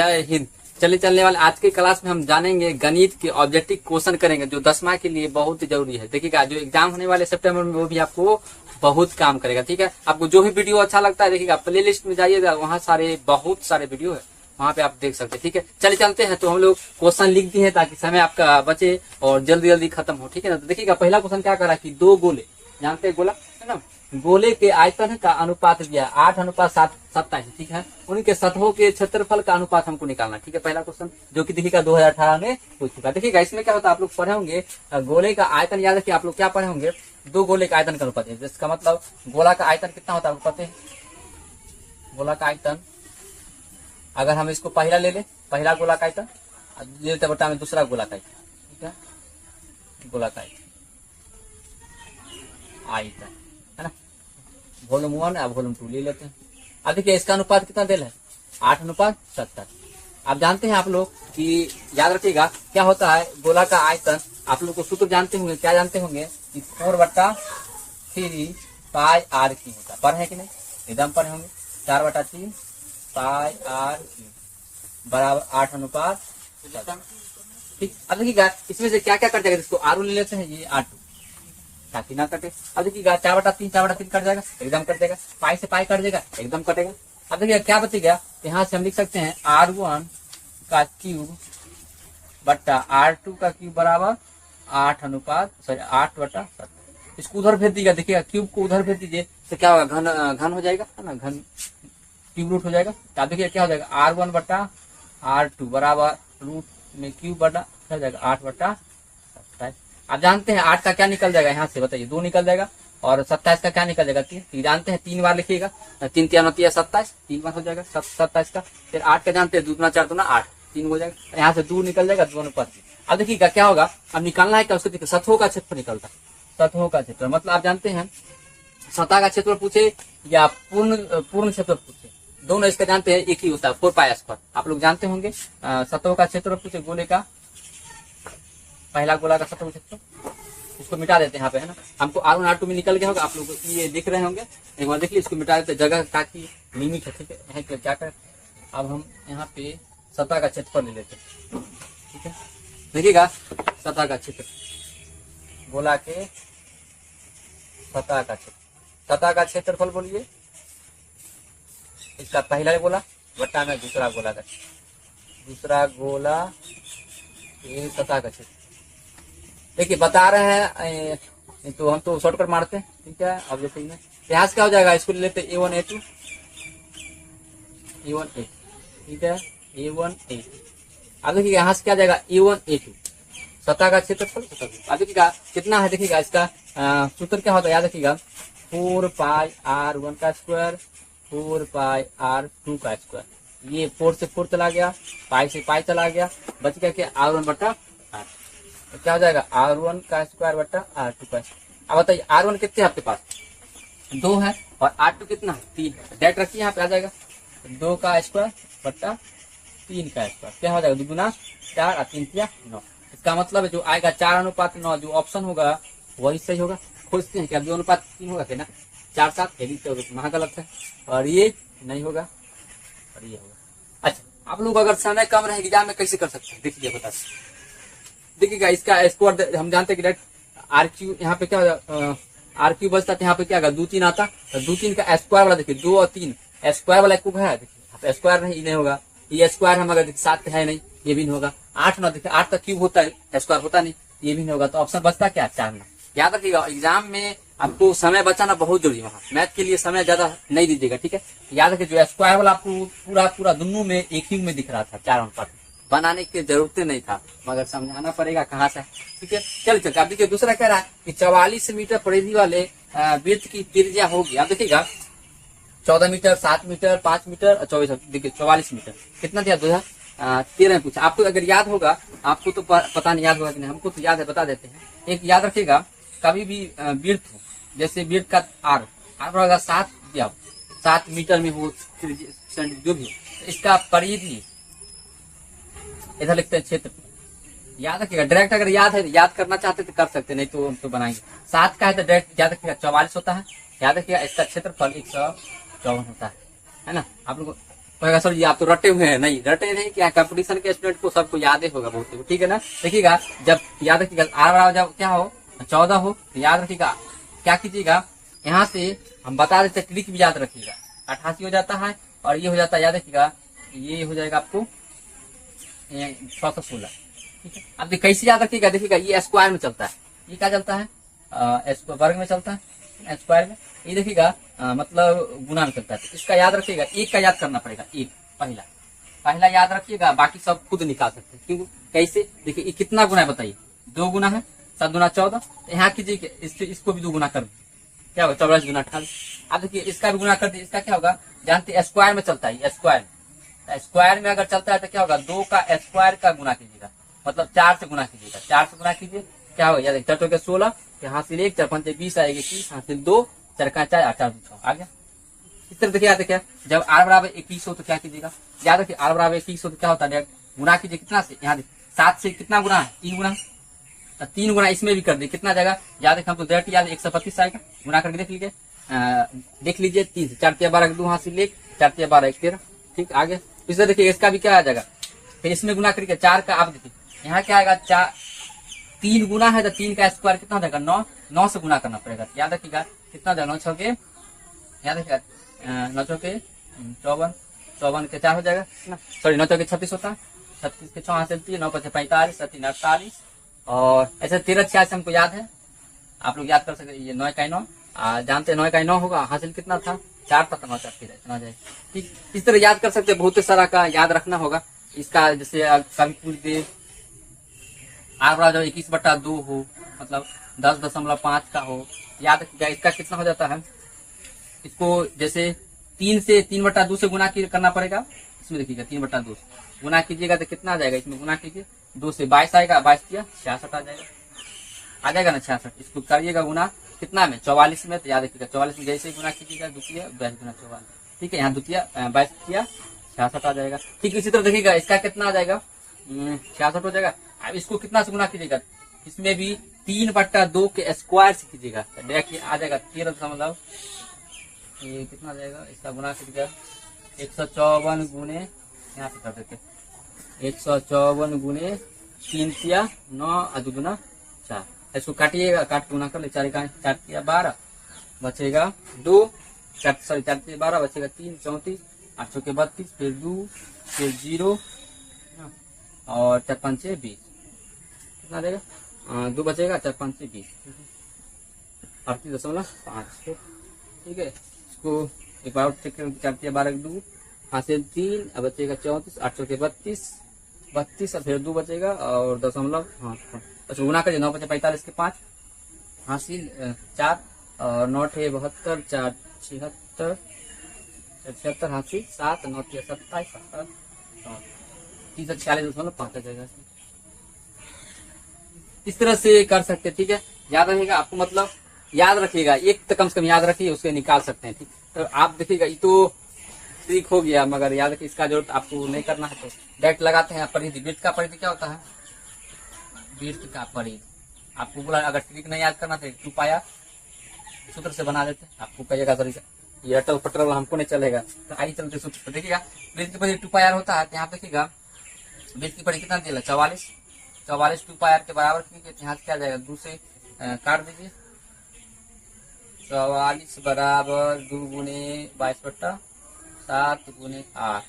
जय हिंद। चले चलने वाले आज की क्लास में हम जानेंगे गणित के ऑब्जेक्टिव क्वेश्चन करेंगे जो 10वां के लिए बहुत जरूरी है। देखिएगा जो एग्जाम होने वाले सितंबर में वो भी आपको बहुत काम करेगा। ठीक है, आपको जो भी वीडियो अच्छा लगता है देखिएगा प्ले लिस्ट में जाइएगा, वहाँ बहुत सारे वीडियो है, वहाँ पे आप देख सकते हैं। ठीक है, चले चलते हैं। तो हम लोग क्वेश्चन लिख दिए हैं ताकि समय आपका बचे और जल्दी जल्दी खत्म हो। ठीक है ना, तो देखिएगा पहला क्वेश्चन क्या करा कि दो गोले, जानते हैं गोला है ना, गोले के आयतन का अनुपात दिया 8:27। ठीक है, उनके सतहों के क्षेत्रफल का अनुपात हमको निकालना। ठीक है, पहला क्वेश्चन जो कि देखिएगा 2018 में पूछ चुका। देखिएगा इसमें क्या होता है, आप लोग पढ़े होंगे गोले का आयतन, याद रखिए आप लोग क्या पढ़े होंगे, दो गोले का आयतन का अनुपात है। जिसका मतलब गोला का आयतन कितना होता है आपको पता है। गोला का आयतन अगर हम इसको पहला ले ले, पहला गोला का आयतन ले लेते बटा में दूसरा गोला का आयतन। ठीक है, गोला का आयतन है ना, वॉल्यूम 1 अब वॉल्यूम 2 ले लेते हैं। अब देखिए इसका अनुपात कितना दिल है 8:70। आप जानते हैं आप लोग कि याद रखिएगा क्या होता है गोला का आयतन, आप लोग को सूत्र जानते होंगे, क्या जानते होंगे कि 4/3 पाई आर क्यूब होता है। पर है कि नहीं, एकदम पर होंगे। 4/3 पाई आर क्यूब बराबर 8:70। ठीक, अब देखिएगा इसमें से क्या क्या कट जाएगा, इसको R1 ले लेते हैं, ये R2 ताकि ना कटे। अब देखिएगा 4/3 कट जाएगा, एकदम कट जाएगा। पाई से पाई कट जाएगा, एकदम कटेगा। अब देखिए क्या बचेगा, यहाँ से हम लिख सकते हैं R1 का क्यूब बट्टा R2 का क्यूब बराबर 8:7। इसको उधर भेज दीजिएगा, देखिएगा क्यूब को उधर भेज दीजिए तो क्या होगा, घन घन हो जाएगा है ना, घन क्यूब रूट हो जाएगा। तो देखिए क्या हो जाएगा R1 बट्टा R2 बराबर रूट में क्यूब बटा क्या हो जाएगा 8/27। आप जानते हैं 8 का क्या निकल जाएगा, यहाँ से बताइए 2 निकल जाएगा, और 27 का क्या निकल जाएगा 3। जानते हैं 3 बार लिखिएगा, 3 3 होती है 27, 3 बार हो जाएगा 27 का। फिर 8 का जानते हैं 2 दूना 4 दूना 8, 3 हो जाएगा, यहाँ से 2 निकल जाएगा 2:25। अब देखिएगा क्या होगा, अब निकालना है क्या, उसको देखिए सतहों का क्षेत्रफल निकलता है। सतहों का क्षेत्र मतलब आप जानते हैं सतह का क्षेत्रफल पूछे या पूर्ण क्षेत्रफल पूछे, दोनों इसका जानते हैं एक ही होता है 4πr²। आप लोग जानते होंगे सतहों का क्षेत्रफल पूछे गोले का, पहला गोला का सतह क्षेत्रफल, इसको मिटा देते हैं यहाँ पे है ना, हमको R1 R2 में निकल गया होगा, आप लोग ये दिख रहे होंगे। एक बार देखिए इसको मिटा देते जगह ताकि लिमिट है। ठीक है, तो क्या कर, अब हम यहाँ पे सतह का क्षेत्रफल ले लेते हैं। ठीक है, देखिएगा सतह का क्षेत्र, गोला के सतह का क्षेत्र, सतह का क्षेत्रफल बोलिए, इसका पहला गोला बट्टा में दूसरा गोला का, दूसरा गोला ये सतह का क्षेत्र। देखिए बता रहे हैं तो हम तो शॉर्टकट मारते हैं। ठीक है, अब जैसे यहाँ क्या हो जाएगा, इसको ले लेते A1 A2 A1 A। ठीक है, A1 A। अब देखिए यहाँ से क्या जाएगा A1 A2 सतह का क्षेत्रफल। अब देखिएगा कितना है, देखिएगा इसका सूत्र क्या होता है, याद रखिएगा 4πr1 का स्क्वायर 4πr2 का स्क्वायर। ये 4 से 4 चला गया, पाई से पाई चला गया, बच गया क्या R1 बटा R। तो क्या हो जाएगा R1 का स्क्वायर बटा R2 का। अब बताइए R1 कितने आपके पास 2 है और R2 कितना है 3 है, डेट रखिए यहाँ पे आ जाएगा 2 का स्क्वायर बटा 3 का स्क्वायर। क्या हो जाएगा 2 गुना 4 और 3 तिया 9। इसका मतलब जो आएगा 4:9, जो ऑप्शन होगा वही सही होगा। खोजते हैं क्या 2:3 होगा क्या ना, 4 7 तो वहाँ गलत है, और ये नहीं होगा और ये होगा। अच्छा आप लोग अगर समय कम रहे एग्जाम में कैसे कर सकते हैं, देखिए बता, देखिएगा इसका स्क्वायर हम जानते हैं कि RQ यहाँ पे क्या होगा, RQ बचता है यहाँ पे क्या होगा 2 3 आता, 2 3 का स्क्वायर वाला देखिए 2 और 3 स्क्वायर वाला क्यूब है, देखिए स्क्वायर नहीं, ये नहीं होगा, ये स्क्वायर हम अगर 7 है नहीं, ये भी नहीं होगा। 8 ना देखिए 8 का क्यूब होता है स्क्वायर होता नहीं, ये भी नहीं होगा। तो ऑप्शन बचता क्या 4 ना। याद रखिएगा एग्जाम में आपको समय बचाना बहुत जरूरी है, वहाँ मैथ के लिए समय ज्यादा नहीं दीजिएगा। ठीक है, याद रखिए जो स्क्वायर वाला आपको पूरा दोनों में एक ही में दिख रहा था, 4 बनाने की जरूरत नहीं था, मगर समझाना पड़ेगा कहाँ से। ठीक है, चलिए अब देखिए दूसरा कह रहा है कि 44 मीटर परिधि वाले वृत्त की त्रिज्या होगी। आप देखिएगा 14 मीटर 7 मीटर 5 मीटर और 24, देखिए 44 मीटर कितना दिया 2013 में पूछा। आपको अगर याद होगा, आपको तो पता नहीं याद होगा कि नहीं, हमको तो याद है, बता देते हैं। एक याद रखिएगा कभी भी वृत्त हो, जैसे वृत्त का आर होगा 7 मीटर में हो जो भी हो, इसका परिधि इधर लिखते हैं क्षेत्र। याद रखिएगा डायरेक्ट अगर याद है, याद करना चाहते तो कर सकते, नहीं तो हम तो बनाएंगे। 7 का है तो डायरेक्ट याद रखिएगा 44 होता है। याद रखिएगा इसका क्षेत्रफल 154 होता है ना। आप लोग कहेगा सर जी आप तो रटे हुए हैं। नहीं रटे नहीं, क्या कंपटीशन के स्टूडेंट को सबको याद ही होगा बहुत, ठीक है ना। देखिएगा जब याद रखिएगा आर बराबर जब क्या हो 14 हो तो याद रखिएगा क्या कीजिएगा, यहाँ से हम बता देते ट्रिक भी याद रखिएगा। 88 हो जाता है और ये हो जाता है, याद रखिएगा ये हो जाएगा आपको 616, ठीक है। अब कैसे याद रखिएगा, देखिएगा ये स्क्वायर में चलता है, ये क्या चलता है वर्ग में चलता है, स्क्वायर में। ये देखिएगा मतलब गुना में चलता है। तो इसका याद रखिएगा, एक का याद करना पड़ेगा, एक पहला याद रखिएगा, बाकी सब खुद निकाल सकते हैं। क्यों कैसे, देखिए ये कितना गुना है बताइए, 2 गुना है, 7 गुना 14। तो यहाँ कीजिए इसको भी 2 गुना कर दीजिए, क्या होगा 24 गुना 28। अब देखिए इसका भी गुना कर दीजिए, इसका क्या होगा जानते हैं स्क्वायर में चलता है, स्क्वायर में अगर चलता है तो क्या होगा 2 का स्क्वायर का गुना कीजिएगा, मतलब 4 से गुना कीजिएगा, 4 से गुना कीजिए क्या होगा, याद 4 के 16, यहाँ से 1 4 5 20 आएगी 21, यहाँ से 2 4 का 4 8 4 6 आ गया। इस तरह देखिए याद क्या, जब r बराबर 21 हो तो क्या कीजिएगा, याद रखिए r बराबर 21 हो तो क्या होता है गुना कीजिए कितना से, यहाँ 7 से कितना गुना है 3 गुना, 3 गुना इसमें भी कर दिए कितना जाएगा, याद रखिए हमको डायरेक्ट याद 125 आएगा, गुना करके देख लीजिए 3 से 4 3 12 2 हासिल 1 4 3 12 1 13, ठीक आगे। इस तरह देखिए इसका भी क्या आ जाएगा, फिर इसमें गुना करके 4 का, आप देखिए यहाँ क्या आएगा 3 गुना है तो 3 का स्क्वायर कितना हो जाएगा 9, 9 से गुना करना पड़ेगा, याद रखिएगा कितना जाएगा 9 6 के, याद रखिएगा 9 6 के 54, 54 के 4 हो जाएगा ना, सॉरी 9 6 के 36 होता है, 36 के 6 हासिल 3 9 5 45 3 48 और ऐसे 13 86 हमको याद है, आप लोग याद कर सकते, ये 9 का 9 जानते हैं 9 का 9 होगा, हासिल कितना था 4 था, 9 4 इतना जाएगा, ठीक। इस तरह याद कर सकते, बहुत सारा का याद रखना होगा। इसका जैसे कभी पूछ दे r बराबर 21/2 हो, मतलब 10.5 का हो, याद रखिएगा इसका कितना हो जाता है, इसको जैसे 3 से 3/2 से गुना करना पड़ेगा, इसमें देखिएगा 3/2 गुना कीजिएगा तो कितना आ जाएगा, इसमें गुना कीजिए 2 से 22 आएगा, 22 किया 66 आ जाएगा ना 66, इसको करिएगा गुना कितना में 44 में, तो याद रखिएगा 44 में जैसे गुना कीजिएगा द्वितीय 22 गुना 44, ठीक है, यहाँ द्वितीय 22 किया 66 आ जाएगा, ठीक। इसी तरह देखिएगा इसका कितना आ जाएगा 66 हो जाएगा। अब इसको कितना से गुना कीजिएगा, इसमें भी 3/2 के स्क्वायर से कीजिएगा, डायरेक्ट आ जाएगा 13 ये कितना जाएगा, इसका गुना कीजिएगा 154 गुने, यहाँ से कर देते 154 गुने 3 किया 9 2 गुना 4, इसको काटिएगा, काट के गुना कर ले, 4 किया 12 बचेगा 2 4 किया 12 बचेगा 3 34 8 के 32 फिर 2 फिर 0 और 4 5 20 कितना देगा 2 बचेगा 4 5 20 38.5, ठीक है। इसको एक बार चेक कर 4 3 12 2 हासिल 3 अब बचेगा 34 8 के 32 और फिर 2 बचेगा और दशमलव, हाँ अच्छा गुना करिए 9 5 45 के 5 हासिल 4 और 9 72 4 76 76 हासिल 7 9 27 46.5 आ जाएगा। इस तरह से कर सकते हैं, ठीक है। याद रहेगा आपको, मतलब याद रखिएगा, एक तो कम से कम याद रखिए, उसके निकाल सकते हैं, ठीक। तो आप देखिएगा ये तो ट्रिक हो गया, मगर याद रखिए इसका जरूरत आपको नहीं करना है तो डायरेक्ट लगाते हैं परिधि। वृत्त का परिधि क्या होता है, वृत्त का परिधि आपको बोला, अगर ट्रिक नहीं याद करना तो 2 पाया सूत्र से बना देते, आपको कहिएगा तरीका ये अटल पटल हमको नहीं चलेगा, तो आइए चलते सूत्र पर। देखिएगा वृत्त की परिधि 2 पाया होता है, यहाँ देखिएगा वृत्त की परिधि कितना दिया 44 2 पाया के बराबर कीजिए, यहाँ से क्या जाएगा 2 से काट दीजिए, 44 बराबर 2 गुने 22/7 गुने 8,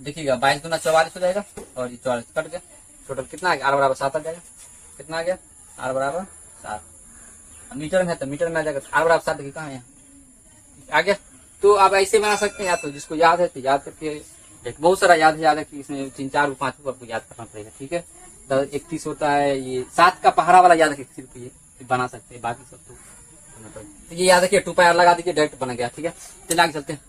देखिएगा 22 गुना 44 हो जाएगा और ये 44 कट गया, टोटल कितना आ गया, r बराबर 7 आ जाएगा, कितना आ गया r बराबर 7, मीटर में है तो मीटर में आ जाएगा, r बराबर 7 देखिए कहाँ है आ गया। तो आप ऐसे बना सकते हैं, या तो जिसको याद है तो याद करके, बहुत सारा याद है कि इसमें 3 4 5 को आपको याद करना पड़ेगा, ठीक है। 31 होता है, ये 7 का पहाड़ा वाला याद रखिए, सिर्फ ये बना सकते हैं, बाकी सब तो ये याद रखिए 2 पायर लगा दीजिए, डायरेक्ट बन गया, ठीक है। चलिए आगे चलते हैं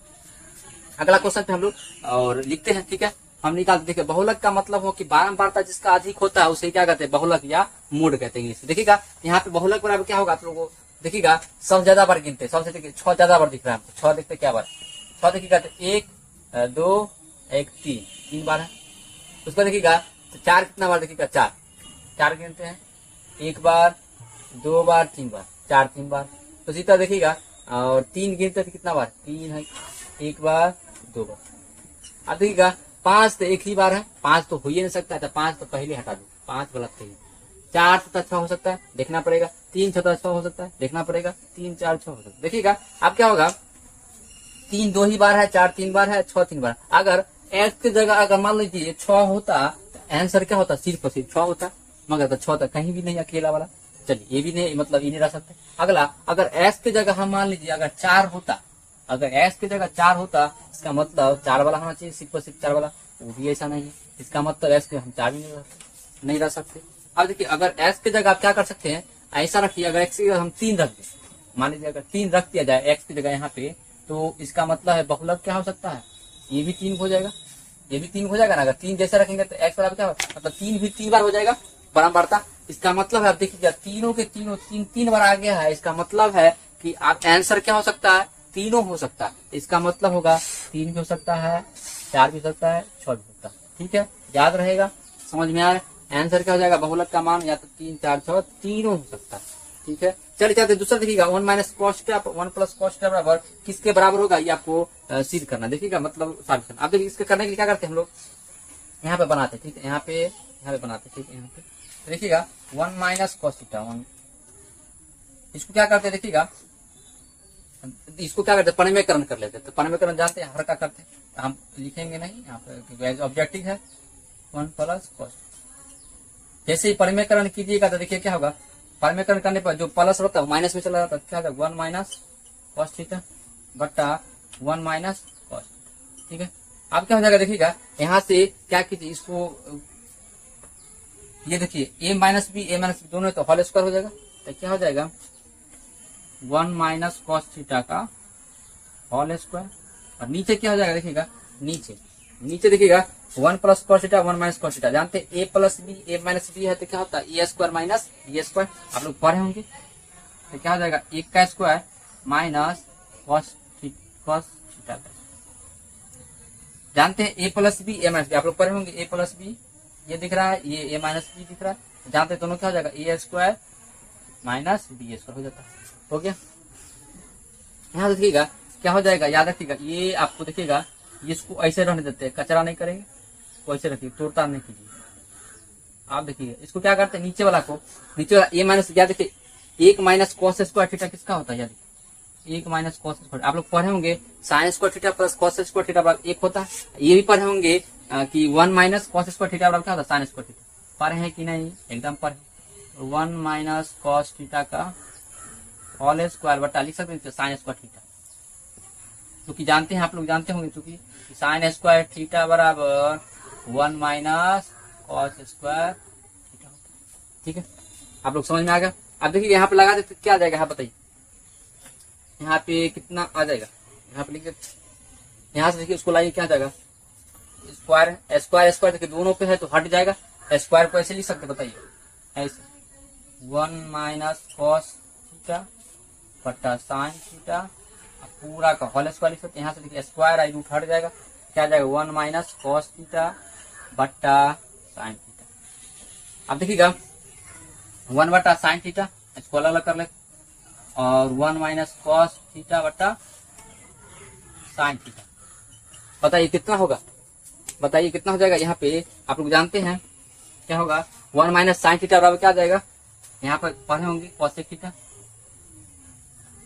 अगला क्वेश्चन पे हम लोग और लिखते हैं, ठीक है। हम निकालते, देखिए बहुलक का मतलब हो कि बारंबारता जिसका अधिक होता है उसे क्या कहते हैं, बहुलक या मोड कहते हैं इंग्लिश। देखिएगा यहाँ पे बहुलक बराबर क्या होगा, आप लोगों को देखिएगा सबसे ज्यादा बार गिनते हैं, सबसे देखिए 6 ज्यादा बार दिख रहा है हमको, 6 देखते क्या बार 6 देखिएगा, 1 2 1 3 बार है। उसका देखिएगा 4 कितना बार, देखिएगा 4 गिनते हैं, 1 बार 2 बार 3 बार 4 3 बार। तो इसी तरह देखिएगा और 3 गिनते थे कितना बार, 3 है, 1 बार 2 बार, अब देखिएगा 5 तो एक ही बार है, 5 तो हो ही नहीं सकता है, तो 5 तो पहले हटा दो, 5 गलत है। 4 तो अच्छा हो सकता है, देखना पड़ेगा। 3 तो अच्छा हो सकता है, देखना पड़ेगा। 3 4 6 हो सकता है। देखिएगा अब क्या होगा, 3 2 ही बार है, 4 3 बार है, 6 3 बार। अगर एक्स की जगह अगर मान लीजिए 6 होता तो आंसर क्या होता, सिर्फ और सिर्फ 6 होता, मगर तो 6 तो कहीं भी नहीं अकेला वाला। चलिए ये भी नहीं, मतलब ये नहीं रह सकते। अगला, अगर एक्स की जगह हम मान लीजिए अगर 4 होता, अगर एक्स की जगह 4 होता, इसका मतलब 4 वाला होना चाहिए, सिर्फ और सिर्फ 4 वाला। वो भी ऐसा नहीं है, इसका मतलब एक्स के हम 4 भी नहीं रह सकते। अब देखिए अगर एक्स की जगह आप क्या कर सकते हैं, ऐसा रखिए, अगर एक्स की जगह हम 3 रख दें, मान लीजिए अगर 3 रख दिया जाए एक्स की जगह यहाँ पे, तो इसका मतलब है बहुलक क्या हो सकता है, ये भी 3 हो जाएगा, ये भी 3 हो जाएगा ना। अगर 3 जैसे रखेंगे तो एक्स बराबर क्या हो, मतलब 3 भी 3 बार हो जाएगा बराबरता। इसका मतलब है आप देखिए तीनों के तीनों 3 बार आ गया है, इसका मतलब है कि आप आंसर क्या हो सकता है, तीनों हो सकता है। इसका मतलब होगा 3 भी हो सकता है, 4 भी हो सकता है, 6 भी हो सकता है। ठीक है, याद रहेगा, समझ में आ रहा है। आंसर क्या हो जाएगा, बहुलक का मान या तो 3 4 6 तीनों हो सकता है। ठीक है, चलिए चलते दूसरा देखिएगा, 1 minus cos theta 1 plus cos theta बराबर किसके बराबर होगा, ये आपको सिद्ध करना, देखिएगा मतलब साबित करना। अब देखिए इसके करने के लिए क्या करते हैं हम लोग, यहाँ पे बनाते हैं, ठीक है, यहाँ पे बनाते हैं, ठीक है। यहाँ पे देखिएगा 1 माइनस कॉस थीटा 1, इसको क्या करते हैं, देखिएगा इसको क्या करते हैं, परिमेयकरण कर लेते हैं। तो परिमेयकरण जानते हैं, हर का करते हैं, तो हम लिखेंगे नहीं यहाँ पे, ऑब्जेक्टिव है 1 प्लस कॉस। जैसे ही परिमेयकरण कीजिएगा तो देखिए क्या होगा, परिमेयकरण करने पर जो प्लस होता है माइनस में चला जाता है, क्या होता है 1 माइनस कॉस थीटा बट्टा 1 माइनस कॉस। ठीक है, अब क्या हो जाएगा, देखिएगा यहाँ से क्या कीजिए, इसको ये देखिए a माइनस बी दोनों तो होल स्क्वायर हो जाएगा, तो क्या हो जाएगा 1 माइनस कॉस थीटा का होल स्क्वायर। और नीचे क्या हो जाएगा, देखिएगा नीचे देखिएगा 1 plus cos theta 1 minus cos theta, जानते हैं a plus B a minus B है तो क्या होता है A square minus B square, आप लोग पढ़े होंगे। तो क्या हो जाएगा 1 का स्क्वायर माइनस कॉस थीटा, जानते हैं a plus B a minus B, आप लोग पढ़े होंगे। a प्लस बी ये दिख रहा है, ये a माइनस बी दिख रहा है, जानते हैं दोनों क्या हो जाएगा ए स्क्वायर माइनस बी स्क्वायर हो जाता है। हो गया, यहाँ देखिएगा क्या हो जाएगा, याद रखिएगा, ये आपको देखिएगा इसको ऐसे रहने देते हैं, कचरा नहीं करेंगे, तो ऐसे रखिए, तोड़ता नहीं कीजिए। आप देखिए इसको क्या करते हैं, नीचे वाला ए माइनस, याद देखिए 1 माइनस कॉस स्क्वायर थीटा किसका होता है, याद 1 माइनस कॉस स्क्वायर, आप लोग पढ़े होंगे sine square theta plus cos square theta बराबर 1 होता है। ये भी पढ़े होंगे कि 1 माइनस कॉस स्क्वायर थीटा बराबर क्या होता है साइन स्क्वायर थीटा, पढ़े हैं कि नहीं, एकदम पढ़े। 1 माइनस कॉस थीटा का होल स्क्वायर बटा लिख सकते हैं साइन स्क्वायर थीटा, क्योंकि जानते हैं, आप लोग जानते होंगे क्योंकि साइन स्क्वायर थीटा बराबर 1 माइनस कॉस स्क्वायर थीटा होता है। ठीक है, आप लोग समझ में आ गया। अब देखिए यहाँ पे लगा देते क्या आ जाएगा, यहाँ बताइए, यहाँ पे कितना आ जाएगा, यहाँ पे लिख देते, यहाँ से देखिए उसको लाइए क्या आ जाएगा, स्क्वायर देखिए दोनों पे है तो हट जाएगा, स्क्वायर को ऐसे लिख सकते, बताइए ऐसे 1 माइनस कॉस थीटा बटा साइन थीटा पूरा का होल स्क्वायर लिख सकते हैं। यहाँ से देखिए स्क्वायर आई रूट हट जाएगा, क्या आ जाएगा 1 माइनस कॉस थीटा बट्टा साइन थीटा। अब देखिएगा 1 बटा साइन थीटा, इसको अलग अलग कर ले, और 1 माइनस कॉस थीटा बट्टा साइन थीटा, बताइए कितना होगा, बताइए कितना हो जाएगा। यहाँ पे आप लोग जानते हैं क्या होगा, 1 माइनस साइन थीटा बराबर क्या आ जाएगा, यहाँ पर पढ़े होंगे कॉसेक थीटा,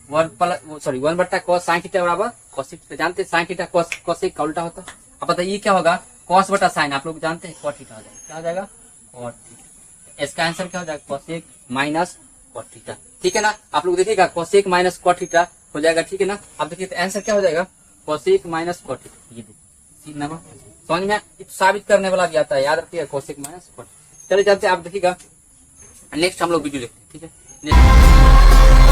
1 बट्टा कॉस साइन थीटा बराबर कॉसेक थीटा, जानते हैं साइन थीटा कॉसेक का उल्टा होता है। अब बताइए क्या होगा, कॉस बटा साइन, आप लोग जानते हैं कॉट थीटा हो जाएगा, क्या हो जाएगा कॉट थीटा। इसका आंसर क्या हो जाएगा, कॉसेक माइनस कॉट थीटा। ठीक है ना, आप लोग देखिएगा कॉसेक माइनस कॉट थीटा हो जाएगा। ठीक है ना, अब देखिए तो आंसर क्या हो जाएगा, कॉसेक माइनस कॉट थीटा। ये देखिए समझ में, साबित करने वाला भी आता है, याद रखिएगा कॉसेक माइनस कॉट। चले जाते हैं, आप देखिएगा नेक्स्ट हम लोग वीडियो देखते हैं। ठीक है, नेक्स्ट